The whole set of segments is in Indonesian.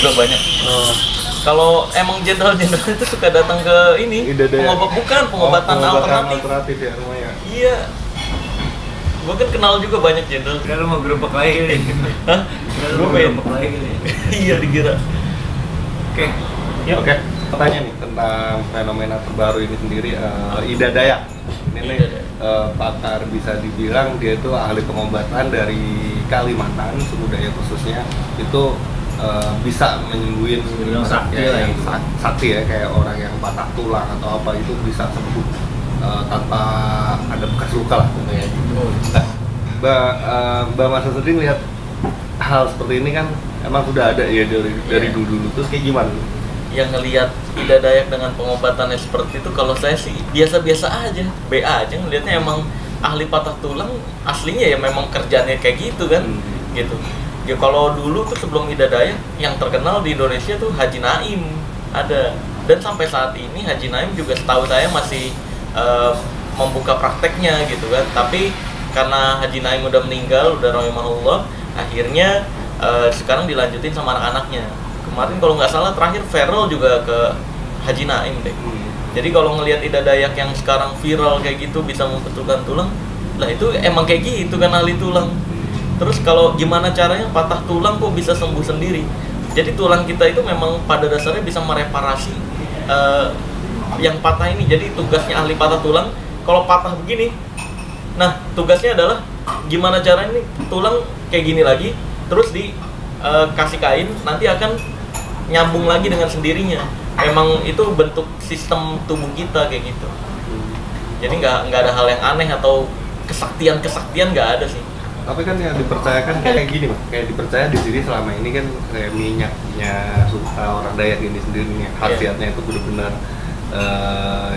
juga banyak. Kalau emang jenderal-jenderal itu suka datang ke ini pengobatan alternatif ya rumahnya. Iya. Gua kan kenal juga banyak jenderal. Kalau mau gerobak lagi nih. Hah? Kalau mau gerobak lagi nih. Iya dikira. Oke. Tanya nih tentang fenomena terbaru ini sendiri, Ida Dayak. Ini nih pakar bisa dibilang dia itu ahli pengobatan dari Kalimantan, suku Dayak khususnya. Itu bisa menyembuhin sakti ya, kayak orang yang patah tulang atau apa itu bisa sembuh tanpa ada bekas luka lah tentunya. Mbak Mas Suding lihat hal seperti ini kan emang sudah ada ya dari dulu. Terus kayak gimana? Yang ngelihat Ida Dayak dengan pengobatannya seperti itu, kalau saya sih biasa-biasa aja, BA aja ngelihatnya. Emang ahli patah tulang aslinya ya memang kerjanya kayak gitu kan, gitu. Ya kalau dulu tuh sebelum Ida Dayak yang terkenal di Indonesia tuh Haji Naim ada, dan sampai saat ini Haji Naim juga setahu saya masih membuka prakteknya gitu kan. Tapi karena Haji Naim udah meninggal, udah rahimahullah, akhirnya sekarang dilanjutin sama anak-anaknya. Kemarin kalau nggak salah terakhir Feral juga ke Haji Naim deh. Jadi kalau ngelihat Ida Dayak yang sekarang viral kayak gitu bisa membetulkan tulang, lah itu emang kayak gitu kan ahli tulang. Terus kalau gimana caranya patah tulang kok bisa sembuh sendiri? Jadi tulang kita itu memang pada dasarnya bisa mereparasi yang patah ini. Jadi tugasnya ahli patah tulang, kalau patah begini, nah tugasnya adalah gimana caranya nih tulang kayak gini lagi, terus dikasih kain, nanti akan nyambung lagi dengan sendirinya. Memang itu bentuk sistem tubuh kita kayak gitu. Jadi nggak ada hal yang aneh atau kesaktian nggak ada sih. Tapi kan yang dipercayakan kayak gini Mas, kayak dipercaya di sini selama ini kan kayak minyaknya orang Dayak ini sendiri nih, khasiatnya itu benar-benar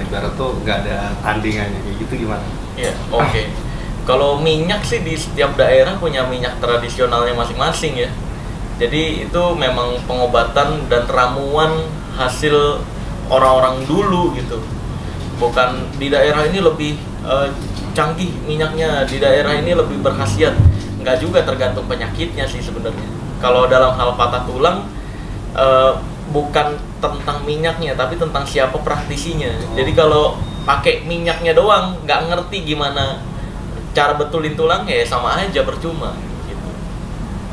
ibarat tuh nggak ada tandingannya, kayak gitu gimana? Iya, oke. Kalau minyak sih di setiap daerah punya minyak tradisionalnya masing-masing ya. Jadi itu memang pengobatan dan ramuan hasil orang-orang dulu gitu. Bukan di daerah ini lebih canggih minyaknya, di daerah ini lebih berkhasiat. Enggak juga, tergantung penyakitnya sih sebenarnya. Kalau dalam hal patah tulang bukan tentang minyaknya, tapi tentang siapa praktisinya. Jadi kalau pakai minyaknya doang, nggak ngerti gimana cara betulin tulang, ya sama aja, percuma gitu.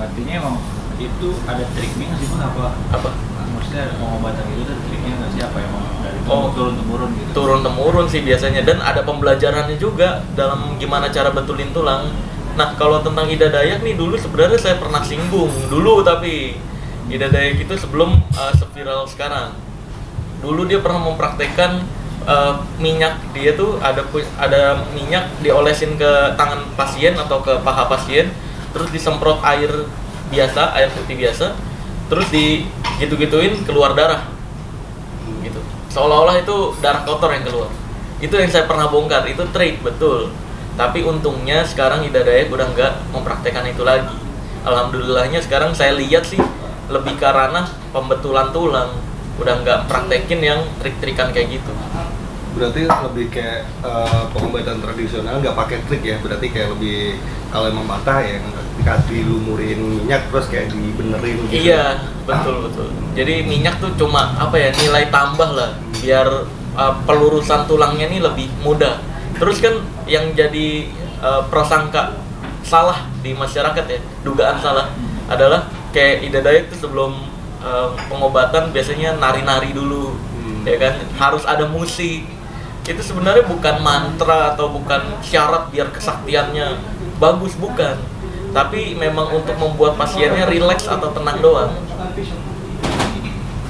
Artinya emang itu ada triknya nggak sih Mas? Apa? Maksudnya pengobatan itu ada triknya nggak sih, apa emang dari turun-temurun gitu? Turun-temurun sih biasanya, dan ada pembelajarannya juga dalam gimana cara betulin tulang. Nah kalau tentang Ida Dayak nih, dulu sebenarnya saya pernah singgung dulu, tapi Ida Dayak itu sebelum seviral sekarang. Dulu dia pernah mempraktekkan minyak, dia tuh ada minyak diolesin ke tangan pasien atau ke paha pasien, terus disemprot air biasa, air putih biasa, terus gitu-gituin keluar darah gitu, seolah-olah itu darah kotor yang keluar. Itu yang saya pernah bongkar, itu trik betul. Tapi untungnya sekarang Ida Dayak udah nggak mempraktekkan itu lagi. Alhamdulillahnya sekarang saya lihat sih lebih ke ranah pembetulan tulang, udah nggak praktekin yang trik-trikan kayak gitu. Berarti lebih kayak pengobatan tradisional, nggak pakai trik ya? Berarti kayak lebih kalau emang patah ya dikasih lumurin minyak terus kayak dibenerin gitu. Iya, betul. Jadi minyak tuh cuma apa ya, nilai tambah lah biar pelurusan tulangnya ini lebih mudah. Terus kan yang jadi prasangka salah di masyarakat ya, dugaan salah adalah kayak Ida Dayak tuh sebelum pengobatan biasanya nari-nari dulu, ya kan, harus ada musik. Itu sebenarnya bukan mantra atau bukan syarat biar kesaktiannya bagus, bukan. Tapi memang untuk membuat pasiennya rileks atau tenang doang.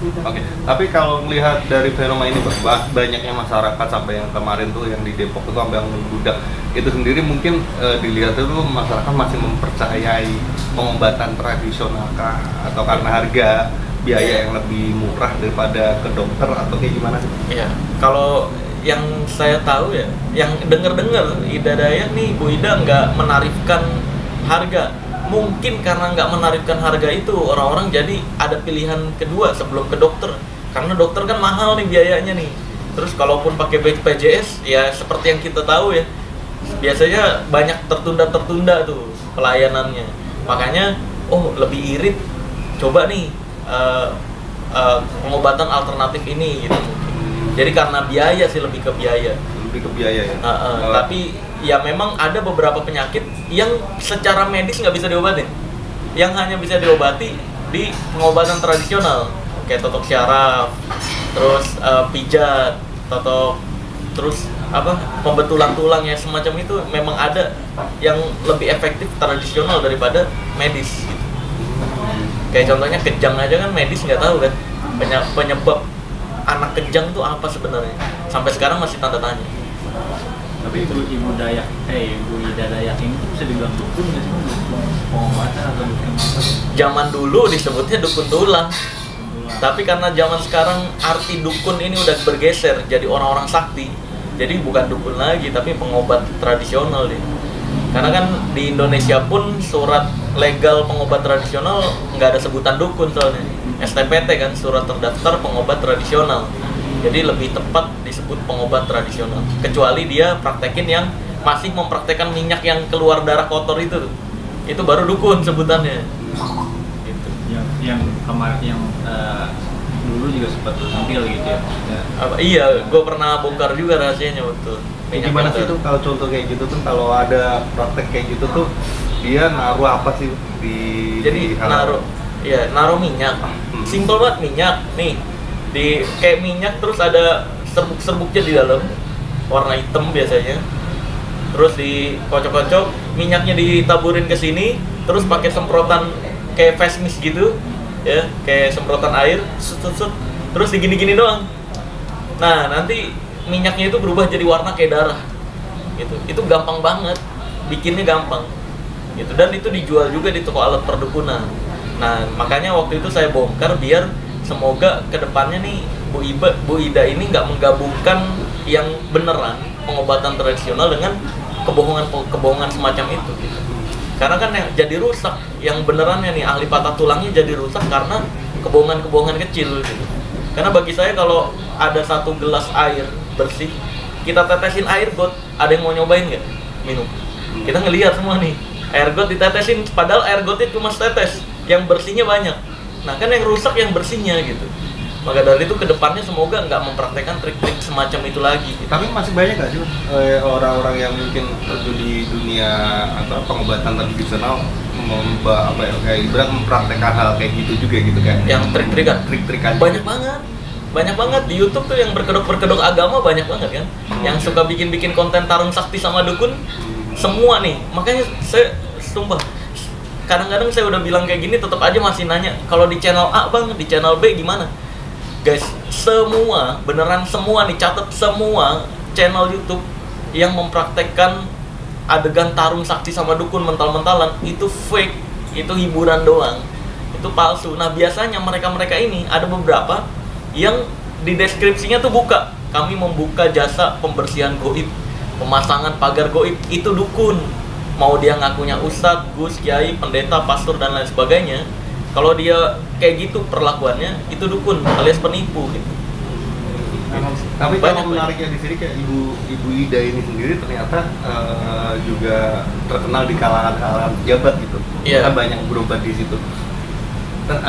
Oke. Tapi kalau melihat dari fenomena ini, banyaknya masyarakat sampai yang kemarin tuh yang di Depok itu sampai yang membludak, itu sendiri mungkin dilihat itu masyarakat masih mempercayai pengobatan tradisional kah, atau karena harga biaya yang lebih murah daripada ke dokter, atau kayak gimana sih? Iya, kalau yang saya tahu ya, yang dengar-dengar Ida Dayak nih, Bu Ida nggak menarifkan harga. Mungkin karena nggak menarifkan harga itu, orang-orang jadi ada pilihan kedua sebelum ke dokter. Karena dokter kan mahal nih biayanya nih. Terus kalaupun pakai BPJS, ya seperti yang kita tahu ya, biasanya banyak tertunda tuh pelayanannya. Makanya, oh lebih irit, coba nih pengobatan alternatif ini gitu. Jadi karena biaya sih, lebih ke biaya. Ya. Tapi ya memang ada beberapa penyakit yang secara medis nggak bisa diobatin, yang hanya bisa diobati di pengobatan tradisional, kayak totok syaraf, terus pijat, totok, terus pembetulan tulang ya semacam itu. Memang ada yang lebih efektif tradisional daripada medis gitu. Kayak contohnya kejang aja kan medis nggak tahu kan penyebab anak kejang itu apa sebenarnya, sampai sekarang masih tanda tanya. Tapi itu Ibu Ida Dayak ini bisa dibilang dukun nggak sih? Dukun pengobatan atau dukun apa? Zaman dulu disebutnya dukun tulang. Tapi karena zaman sekarang arti dukun ini udah bergeser jadi orang-orang sakti. Jadi bukan dukun lagi tapi pengobat tradisional deh. Karena kan di Indonesia pun surat legal pengobat tradisional nggak ada sebutan dukun soalnya. STPT kan, surat terdaftar pengobat tradisional. Jadi lebih tepat disebut pengobat tradisional. Kecuali dia praktekin yang masih mempraktekkan minyak yang keluar darah kotor itu baru dukun sebutannya. Gitu. Yang kemarin dulu juga sempat tampil gitu ya. Iya, gue pernah bongkar juga rahasianya betul. Gimana sih tuh kalau contoh kayak gitu tuh, kalau ada praktek kayak gitu tuh dia naruh apa sih di? Jadi naruh minyak. Simpel banget, minyak nih. Kayak minyak terus ada serbuk-serbuknya di dalam, warna hitam biasanya. Terus dikocok-kocok, minyaknya ditaburin ke sini, terus pakai semprotan kayak face mist gitu, ya, kayak semprotan air, terus digini-gini doang. Nah, nanti minyaknya itu berubah jadi warna kayak darah. Gitu. Itu gampang banget, bikinnya gampang. Gitu. Dan itu dijual juga di toko alat perdukunan. Nah, makanya waktu itu saya bongkar biar semoga kedepannya nih Bu Ida ini nggak menggabungkan yang beneran pengobatan tradisional dengan kebohongan semacam itu gitu. Karena kan yang jadi rusak, yang benerannya nih ahli patah tulangnya jadi rusak karena kebohongan kecil gitu. Karena bagi saya kalau ada satu gelas air bersih, kita tetesin air got, ada yang mau nyobain nggak minum? Kita ngelihat semua nih, air got ditetesin, padahal air gotnya cuma setetes, yang bersihnya banyak. Nah kan yang rusak yang bersihnya gitu. Maka dari itu kedepannya semoga nggak mempraktekkan trik-trik semacam itu lagi gitu. Tapi masih banyak nggak sih orang-orang yang mungkin terjun di dunia pengobatan tradisional kayak ibarat mempraktekkan hal kayak gitu juga gitu kan? Yang trik-trikan banyak banget di YouTube tuh yang berkedok agama banyak banget kan. Yang suka bikin konten tarung sakti sama dukun semua nih. Makanya saya sumpah kadang-kadang saya udah bilang kayak gini tetap aja masih nanya, kalau di channel A bang, di channel B gimana? Guys, semua, beneran semua nih, catat semua channel YouTube yang mempraktekkan adegan tarung sakti sama dukun mental-mentalan itu fake, itu hiburan doang, itu palsu. Nah biasanya mereka ini ada beberapa yang di deskripsinya tuh buka, kami membuka jasa pembersihan goib, pemasangan pagar goib, itu dukun. Mau dia ngakunya ustadz, gus, kiai, pendeta, pastor dan lain sebagainya, kalau dia kayak gitu perlakuannya itu dukun alias penipu gitu. Tapi kalau menariknya di sini kayak Ibu Ida ini sendiri ternyata juga terkenal di kalangan pejabat gitu. Iya. Kan banyak berobat di situ. Dan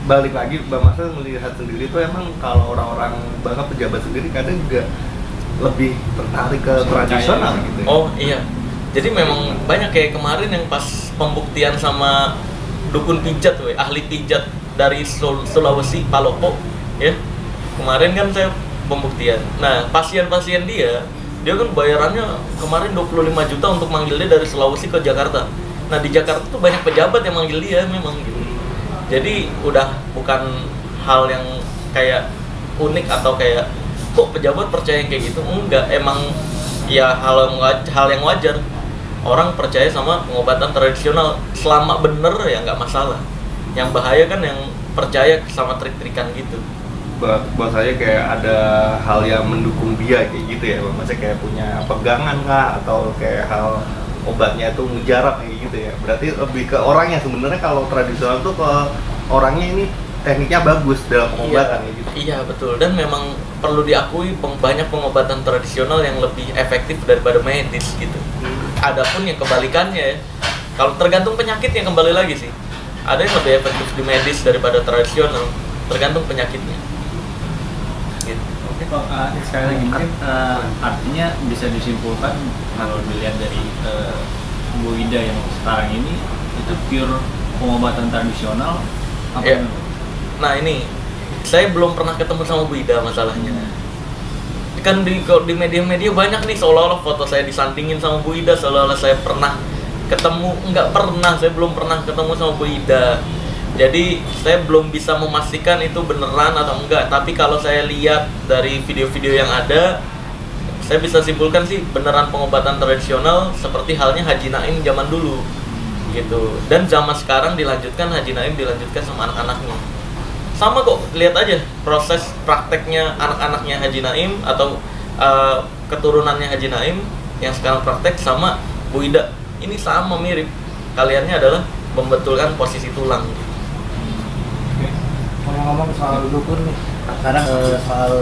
balik lagi, Mbak Masa melihat sendiri tuh emang kalau orang-orang bahkan pejabat sendiri kadang juga lebih tertarik ke tradisional gitu. Ya? Oh iya. Jadi memang banyak kayak kemarin yang pas pembuktian sama dukun pijat, ahli pijat dari Sulawesi, Palopo, ya. Kemarin kan saya pembuktian. Nah, pasien-pasien dia kan bayarannya kemarin 25 juta untuk manggil dia dari Sulawesi ke Jakarta. Nah, di Jakarta tuh banyak pejabat yang manggil dia memang gitu. Jadi udah bukan hal yang kayak unik atau kayak kok pejabat percaya kayak gitu. Enggak, emang ya hal yang wajar. Orang percaya sama pengobatan tradisional selama bener ya nggak masalah. Yang bahaya kan yang percaya sama trik-trikan gitu. Buat saya kayak ada hal yang mendukung dia kayak gitu ya, maksudnya kayak punya pegangan kah atau kayak hal obatnya itu mujarab kayak gitu ya. Berarti lebih ke orangnya sebenarnya. Kalau tradisional tuh ke orangnya ini tekniknya bagus dalam pengobatan ya gitu. Iya betul, dan memang perlu diakui banyak pengobatan tradisional yang lebih efektif daripada medis gitu. Adapun yang kebalikannya ya, kalau tergantung penyakitnya kembali lagi sih. ada yang lebih efektif di medis daripada tradisional, tergantung penyakitnya gitu. Oke Pak, sekali lagi mungkin artinya bisa disimpulkan kalau dilihat dari Bu Ida yang sekarang ini itu pure pengobatan tradisional apa Ya. Nah ini saya belum pernah ketemu sama Bu Ida masalahnya. Kan di media-media banyak nih seolah-olah foto saya disandingin sama Bu Ida, seolah-olah saya pernah ketemu. Enggak pernah, saya belum pernah ketemu sama Bu Ida. Jadi saya belum bisa memastikan itu beneran atau enggak. Tapi kalau saya lihat dari video-video yang ada, saya bisa simpulkan sih beneran pengobatan tradisional seperti halnya Haji Naim zaman dulu gitu. Dan zaman sekarang dilanjutkan, Haji Naim dilanjutkan sama anak-anaknya. Sama kok, lihat aja proses prakteknya anak-anaknya Haji Naim atau keturunannya Haji Naim yang sekarang praktek sama Bu Ida. Ini sama mirip. Kaliannya adalah membetulkan posisi tulang. Ngomong-ngomong soal dukun nih, sekarang soal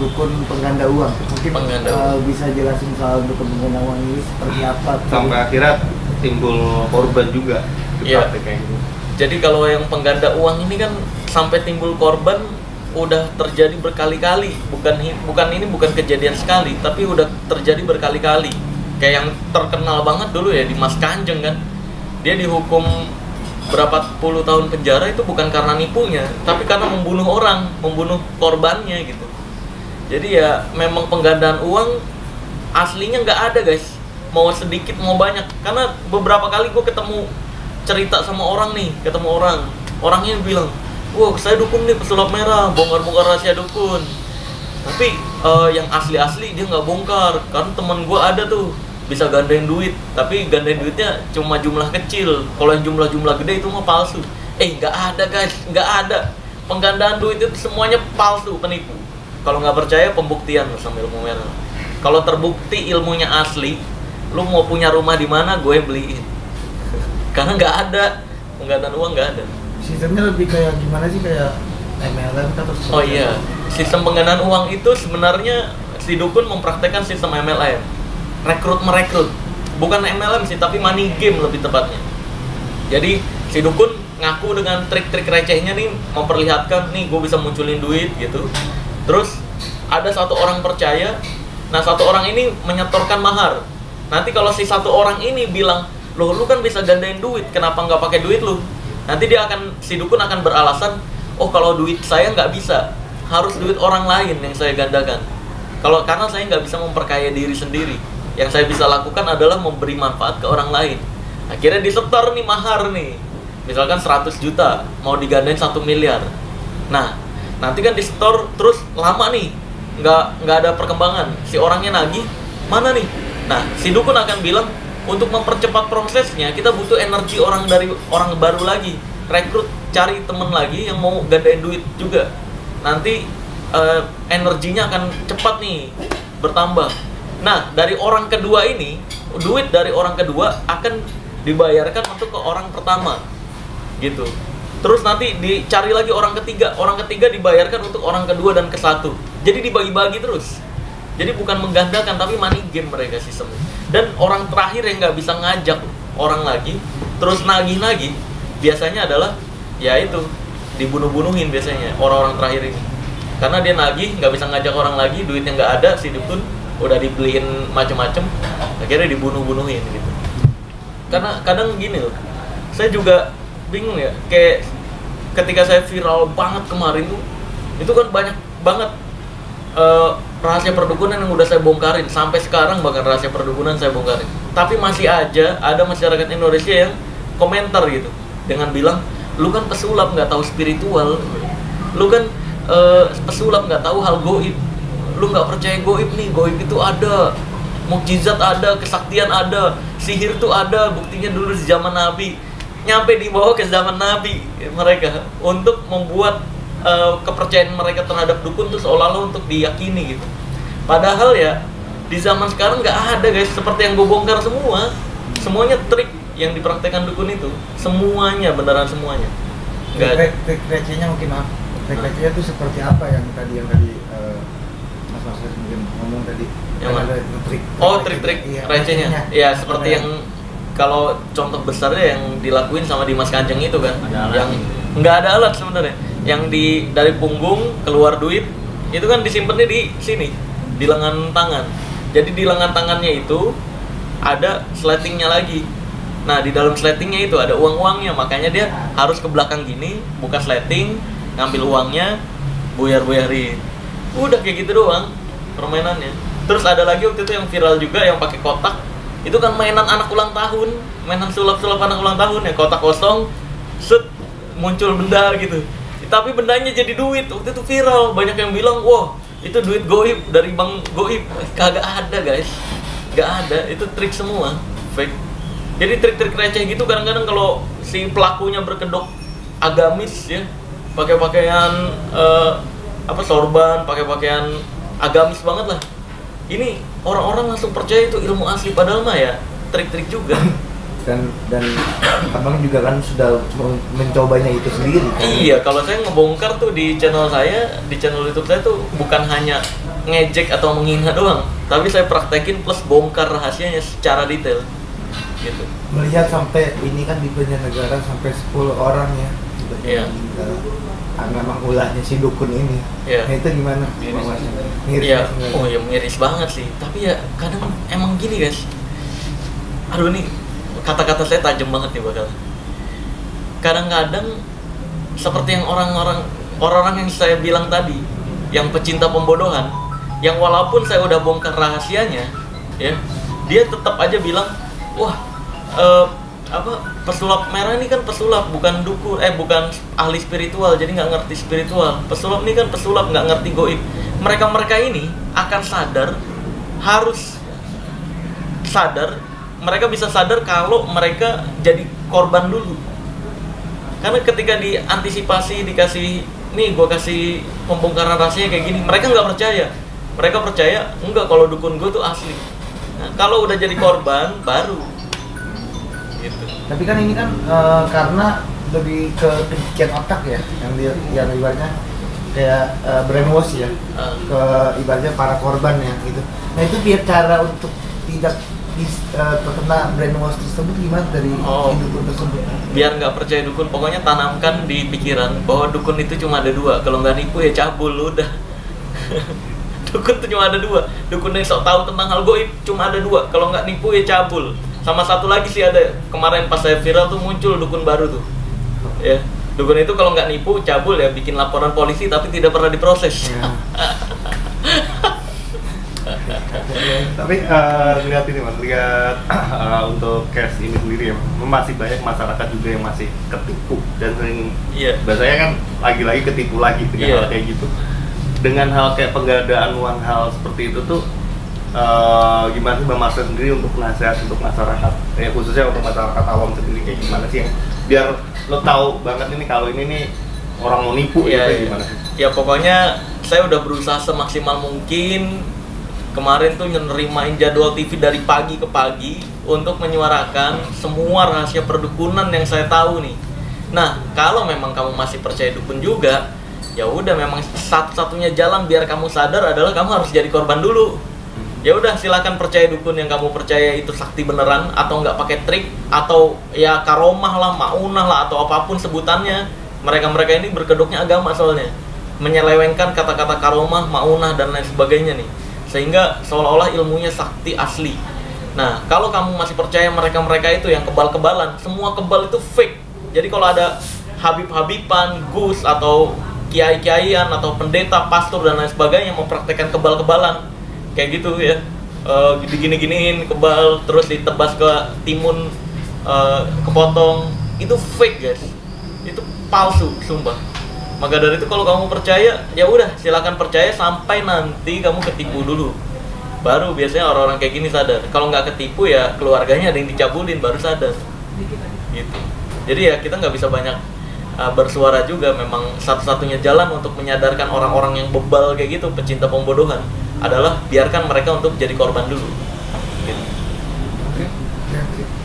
dukun pengganda uang, mungkin Pengganda uang. bisa jelasin soal dukun pengganda uang ini seperti apa? Sampai akhirnya timbul korban juga di Iya. praktek kayak gitu. Jadi kalau yang pengganda uang ini kan sampai timbul korban udah terjadi berkali-kali, bukan kejadian sekali, tapi udah terjadi berkali-kali. Kayak yang terkenal banget dulu ya di Mas Kanjeng kan, dia dihukum berapa puluh tahun penjara itu bukan karena nipunya, tapi karena membunuh orang, membunuh korbannya gitu. Jadi ya memang penggandaan uang aslinya nggak ada guys, mau sedikit mau banyak. Karena beberapa kali gue ketemu cerita sama orang nih, orangnya bilang, wah saya dukun nih pesulap merah, bongkar-bongkar rahasia dukun. Tapi yang asli-asli dia nggak bongkar, karena teman gue ada tuh bisa gandain duit, tapi gandain duitnya cuma jumlah kecil. Kalau yang jumlah gede itu mah palsu. Nggak ada guys, nggak ada. Penggandaan duit itu semuanya palsu, penipu. Kalau nggak percaya, pembuktian sama ilmu merah. Kalau terbukti ilmunya asli, lu mau punya rumah di mana, gue beliin. Karena nggak ada penggandaan uang, nggak ada. Sistemnya lebih kayak gimana sih, kayak MLM atau seperti Oh iya, apa? sistem penggandaan uang itu sebenarnya si dukun mempraktekkan sistem MLM, rekrut merekrut, bukan MLM sih, tapi money game lebih tepatnya. Jadi si dukun ngaku dengan trik-trik recehnya nih, memperlihatkan nih gue bisa munculin duit gitu. Terus ada satu orang percaya, nah satu orang ini menyetorkan mahar. Nanti kalau si satu orang ini bilang, loh lu kan bisa gandain duit, kenapa nggak pakai duit lu? Nanti si dukun akan beralasan, oh kalau duit saya nggak bisa, harus duit orang lain yang saya gandakan. Karena saya nggak bisa memperkaya diri sendiri, yang saya bisa lakukan adalah memberi manfaat ke orang lain. Akhirnya disetor nih mahar nih, misalkan 100 juta mau digandain 1 miliar. Nah nanti kan disetor terus lama nih, nggak ada perkembangan. Si orangnya nagih, mana nih? Nah si dukun akan bilang, untuk mempercepat prosesnya kita butuh energi orang baru lagi, rekrut, cari temen lagi yang mau gandain duit juga. Nanti energinya akan cepat nih bertambah. Nah dari orang kedua ini, duit dari orang kedua akan dibayarkan untuk ke orang pertama gitu. Terus nanti dicari lagi orang ketiga dibayarkan untuk orang kedua dan ke satu. Jadi dibagi-bagi terus. Jadi bukan menggandakan, tapi money game mereka sistemnya. Dan orang terakhir yang nggak bisa ngajak orang lagi, terus nagih-nagih, biasanya adalah ya itu, dibunuh-bunuhin biasanya orang-orang terakhir ini. Karena dia nagih, nggak bisa ngajak orang lagi, duitnya nggak ada, si dukun udah dibeliin macem-macem, akhirnya dibunuh-bunuhin gitu. Karena kadang gini loh, saya juga bingung ya, kayak ketika saya viral banget kemarin tuh, itu kan banyak banget rahasia perdukunan yang udah saya bongkarin. Sampai sekarang bahkan rahasia perdukunan saya bongkarin. Tapi masih aja ada masyarakat Indonesia yang komentar gitu, dengan bilang, lu kan pesulap nggak tahu spiritual, lu kan pesulap nggak tahu hal goib, lu nggak percaya goib nih, goib itu ada, mukjizat ada, kesaktian ada, sihir tuh ada, buktinya dulu di zaman Nabi. Nyampe dibawa ke zaman Nabi mereka untuk membuat kepercayaan mereka terhadap dukun tuh seolah-olah untuk diyakini gitu. Padahal ya di zaman sekarang nggak ada guys, seperti yang gue bongkar semua, semuanya trik yang dipraktekkan dukun itu, semuanya beneran semuanya. Nggak ada. Trik recehnya mungkin apa? Trik recehnya itu seperti apa yang tadi Mas Mas mungkin ngomong tadi? Yang mana? Ada trik. Oh trik-trik Iya, recehnya, recehnya. ya seperti Apa yang kalau contoh besarnya yang dilakuin sama Dimas Kanjeng itu kan, Ada alat yang gitu. nggak ada alat sebenarnya, yang dari punggung keluar duit itu kan disimpannya di sini, di lengan tangan. Jadi di lengan tangannya itu ada sletingnya lagi. Nah di dalam sletingnya itu ada uang-uangnya, makanya dia harus ke belakang gini, buka sleting, ngambil uangnya, buyar-buyarin. Udah kayak gitu doang permainannya. Terus ada lagi waktu itu yang viral juga yang pakai kotak. Itu kan mainan anak ulang tahun, mainan sulap-sulap anak ulang tahun ya, kotak kosong, set muncul benda gitu. Tapi bendanya jadi duit. Waktu itu viral, banyak yang bilang, "Wah, itu duit goib dari Bank Goib." Kagak ada, guys. Gak ada, itu trik semua, fake. Jadi trik-trik receh gitu kadang-kadang kalau si pelakunya berkedok agamis ya, pakai pakaian sorban, pakai pakaian agamis banget lah. Ini orang-orang langsung percaya itu ilmu asli, padahal mah ya trik-trik juga. dan abang juga kan sudah mencobanya itu sendiri kan? Iya, kalau saya ngebongkar tuh di channel saya, di channel YouTube saya tuh bukan hanya ngejek atau menghina doang, tapi saya praktekin plus bongkar rahasianya secara detail gitu. Melihat sampai ini kan di banyak negara sampai 10 orang ya Iya. memang ulahnya si dukun ini. Iya. Nah itu gimana? Miris. Iya, oh ya miris banget sih. Tapi ya kadang emang gini guys. Aduh nih kata-kata saya tajam banget nih bakal. Kadang-kadang seperti yang orang-orang yang saya bilang tadi, yang pecinta pembodohan, yang walaupun saya udah bongkar rahasianya, ya, dia tetap aja bilang, wah, pesulap merah ini kan pesulap, bukan dukun, bukan ahli spiritual, jadi nggak ngerti spiritual. Pesulap ini kan pesulap, nggak ngerti goib. Mereka ini akan sadar, harus sadar, mereka bisa sadar kalau mereka jadi korban dulu. Karena ketika diantisipasi, dikasih, nih gue kasih pembongkaran rahasianya kayak gini, mereka nggak percaya. Mereka percaya, enggak, kalau dukun gue tuh asli. Nah, kalau udah jadi korban, baru gitu. Tapi kan ini kan karena lebih ke pencucian otak ya, yang ibaratnya kayak brainwash ya, ke ibaratnya para korban ya gitu. Nah itu biar cara untuk tidak terkena brainwash tersebut gimana dari dukun tersebut? Biar nggak percaya dukun, pokoknya tanamkan di pikiran bahwa dukun itu cuma ada dua. Kalau nggak nipu ya cabul, udah. Dukun tuh cuma ada dua. Dukun yang sok tahu tentang hal goib cuma ada dua. Kalau nggak nipu ya cabul. Sama satu lagi sih ada, kemarin pas saya viral tuh muncul dukun baru tuh. Ya, dukun itu kalau nggak nipu cabul ya, bikin laporan polisi tapi tidak pernah diproses. Ya. Tapi lihat ini mas, lihat untuk case ini sendiri ya, masih banyak masyarakat juga yang masih ketipu dan sering, biasanya kan lagi-lagi ketipu lagi dengan hal kayak gitu. Dengan hal kayak penggandaan uang, hal seperti itu tuh gimana sih Bang Marcel sendiri untuk nasihat untuk masyarakat, ya khususnya untuk masyarakat awam sendiri, kayak gimana sih yang biar lo tahu banget ini kalau ini nih orang mau nipu gimana sih? Ya pokoknya saya udah berusaha semaksimal mungkin kemarin tuh nerimain jadwal TV dari pagi ke pagi untuk menyuarakan semua rahasia perdukunan yang saya tahu nih. Nah, kalau memang kamu masih percaya dukun juga, ya udah, memang satu-satunya jalan biar kamu sadar adalah kamu harus jadi korban dulu. Ya udah, silakan percaya dukun yang kamu percaya itu sakti beneran atau nggak pakai trik atau ya karomah lah, maunah lah atau apapun sebutannya. Mereka ini berkedoknya agama soalnya, menyelewengkan kata-kata karomah, maunah dan lain sebagainya nih, sehingga seolah-olah ilmunya sakti asli. Nah, kalau kamu masih percaya mereka itu yang kebal-kebalan, semua kebal itu fake. Jadi kalau ada habib-habiban, gus atau kiai-kiaian atau pendeta, pastor dan lain sebagainya yang mempraktekkan kebal-kebalan kayak gitu ya, digini-giniin kebal terus ditebas ke timun, kepotong, itu fake guys, itu palsu sumpah. Maka dari itu kalau kamu percaya, ya udah silakan percaya sampai nanti kamu ketipu dulu. Baru biasanya orang-orang kayak gini sadar. Kalau nggak ketipu ya keluarganya ada yang dicabulin baru sadar. Gitu. Jadi ya kita nggak bisa banyak bersuara juga. Memang satu-satunya jalan untuk menyadarkan orang-orang yang bebal kayak gitu, pecinta pembodohan, adalah biarkan mereka untuk jadi korban dulu. Gitu.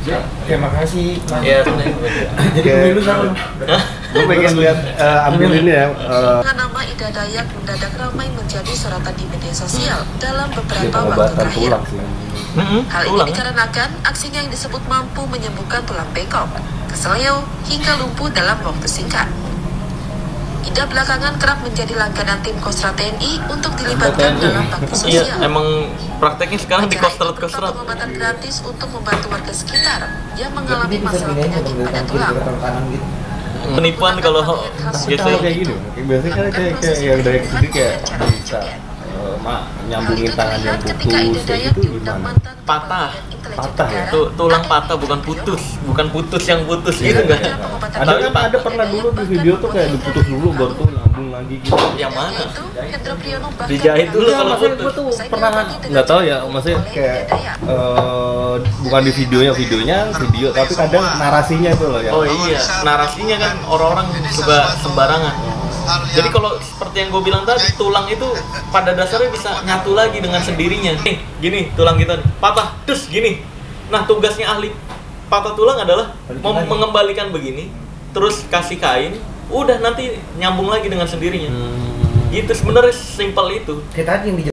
Oke, makasih Mas. Ya, Jadi pemilu sama. Gue pengen lihat ambil ini ya. Dengan nama Ida Dayak mendadak ramai menjadi sorotan di media sosial dalam beberapa waktu Pengobatan terakhir. tulang sih. Hal ini dikarenakan aksinya yang disebut mampu menyembuhkan tulang bengkok, keseleo, hingga lumpuh dalam waktu singkat. Ida belakangan kerap menjadi langganan tim Kostra TNI untuk dilibatkan dalam bakti Iya, sosial. emang prakteknya sekarang di Acara itu berupa kostrat-kostrat. pengobatan gratis untuk membantu warga sekitar yang Berarti mengalami dia bisa masalah pindahin penyakit dari pada tangan kiri tulang. ke tangan kanan gitu. Penipuan kalau Biasanya kayak gini, biasanya kan kayak yang dari sini kayak bisa nyambungin tangan yang putus kayak gitu gimana? Patah. Patah ya? Tulang patah, bukan putus yang putus gitu enggak? Ada kan ada pernah dulu di video tuh kayak diputus dulu baru tuh nyambung lagi gitu. Yang mana? Dijahit Dijahit dulu kalau Maksudnya putus. gue tuh pernah nggak tahu ya, maksudnya kayak bukan di videonya video, tapi kadang narasinya itu loh ya. Oh iya, narasinya kan orang-orang suka sembarangan. Jadi kalau seperti yang gue bilang tadi, tulang itu pada dasarnya bisa nyatu lagi dengan sendirinya. Nih, gini tulang kita nih, patah, terus gini. Nah, tugasnya ahli patah tulang adalah mengembalikan begini, terus kasih kain, udah nanti nyambung lagi dengan sendirinya. Gitu sebenarnya simpel itu. Kayak tadi yang di